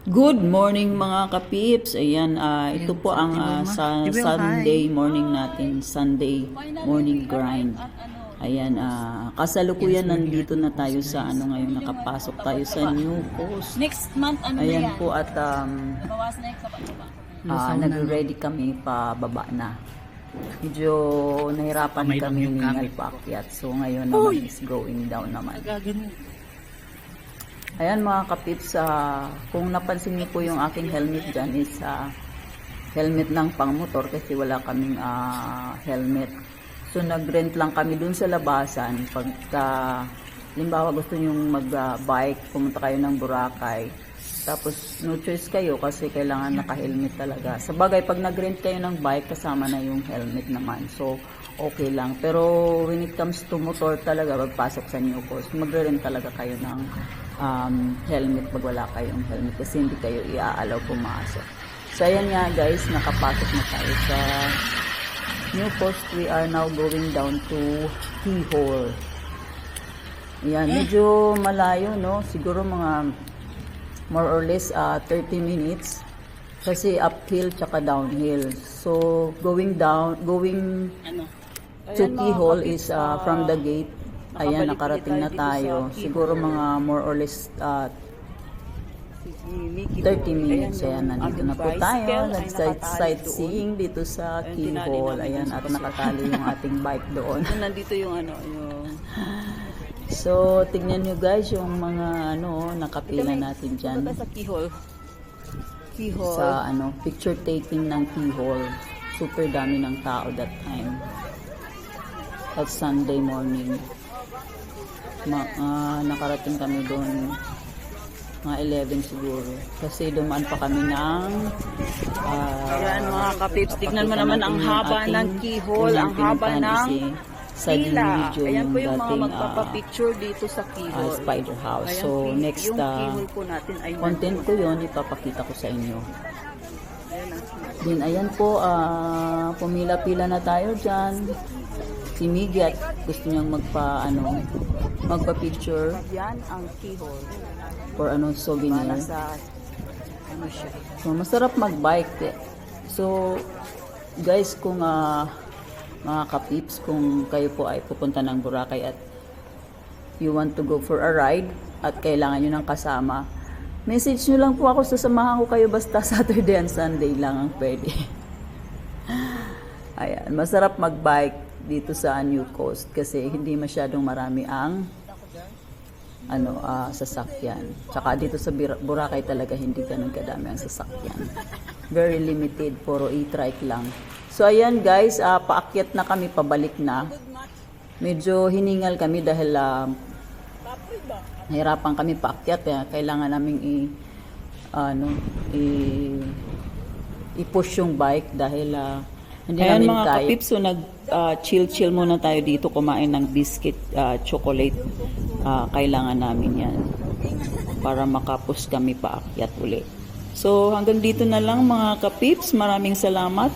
Good morning mga kapips. Ayan, ito po ang sa Sunday morning natin, Sunday morning grind. Ayan, kasalukuyan nandito na tayo sa ngayon, nakapasok tayo sa new post. Next month Ayan po at bawas na yung kapataba. nag-ready kami pa baba na. Medyo nahirapan kami ng paakyat. So ngayon naman is going down naman. Ayan mga kapips, kung napansin niyo po yung aking helmet dyan is helmet ng pangmotor kasi wala kaming helmet. So nag-rent lang kami dun sa labasan. Pagka, limbawa gusto nyong mag-bike, pumunta kayo ng Boracay. Tapos no choice kayo kasi kailangan naka-helmet talaga. Sa bagay, pag nag-rent kayo ng bike, kasama na yung helmet naman. So okay lang. Pero when it comes to motor talaga, pagpasok sa new course, magre-rent talaga kayo ng helmet pag wala kayong helmet kasi hindi kayo i-allow pumasok. So ayan nga guys, nakapasok na tayo sa new post. We are now going down to Keyhole. Ayan, medyo malayo, no? Siguro mga more or less 30 minutes kasi uphill tsaka downhill. So going to Keyhole is from the gate. Ayan, nakarating na tayo. Siguro mga more or less 30 minutes. Ayan, nandito na po tayo. Nag-sightseeing dito sa Keyhole. Ayan, at nakatali yung ating bike doon. Nandito yung So, tignan nyo guys yung mga nakapila natin dyan. sa Keyhole. Sa picture taking ng Keyhole. Super dami ng tao that time. At Sunday morning. Nakarating kami doon mga 11 siguro kasi dumaan pa kami ng ayan mga kapips, tignan mo naman ang haba ng Keyhole, ang haba ng sa pila. video Ayan po yung mga dating magpapapicture dito sa Keyhole. Spider House. Ayan, So next yung Keyhole po natin ay content ko yun, ipapakita ko sa inyo. Din ayan po, pumila-pila na tayo dyan. Si Miggy at gusto niyang magpa-picture. Yan ang Keyhole. For souvenir. Para sa siya. So, masarap mag-bike. So, guys, kung mga kapips, kung kayo po ay pupunta ng Boracay at you want to go for a ride at kailangan nyo ng kasama, message nyo lang po ako, sasamahan ko kayo basta Saturday and Sunday lang ang pwede. Ayan, masarap mag-bike dito sa New Coast kasi hindi masyadong marami ang sasakyan. Tsaka dito sa Boracay talaga hindi ganun kadami ang sasakyan. Very limited, puro e-trike lang. So ayan guys, paakyat na kami, pabalik na. Medyo hiningal kami dahil nahirapan kami paakyat. Kailangan naming i-push yung bike dahil hindi namin mga kaya. kapips, so chill muna tayo dito, kumain ng biscuit, chocolate. Kailangan namin yan para makapos kami paakyat ulit. So hanggang dito na lang mga kapips, maraming salamat.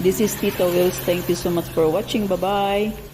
This is Tita Wills. Thank you so much for watching. Bye bye.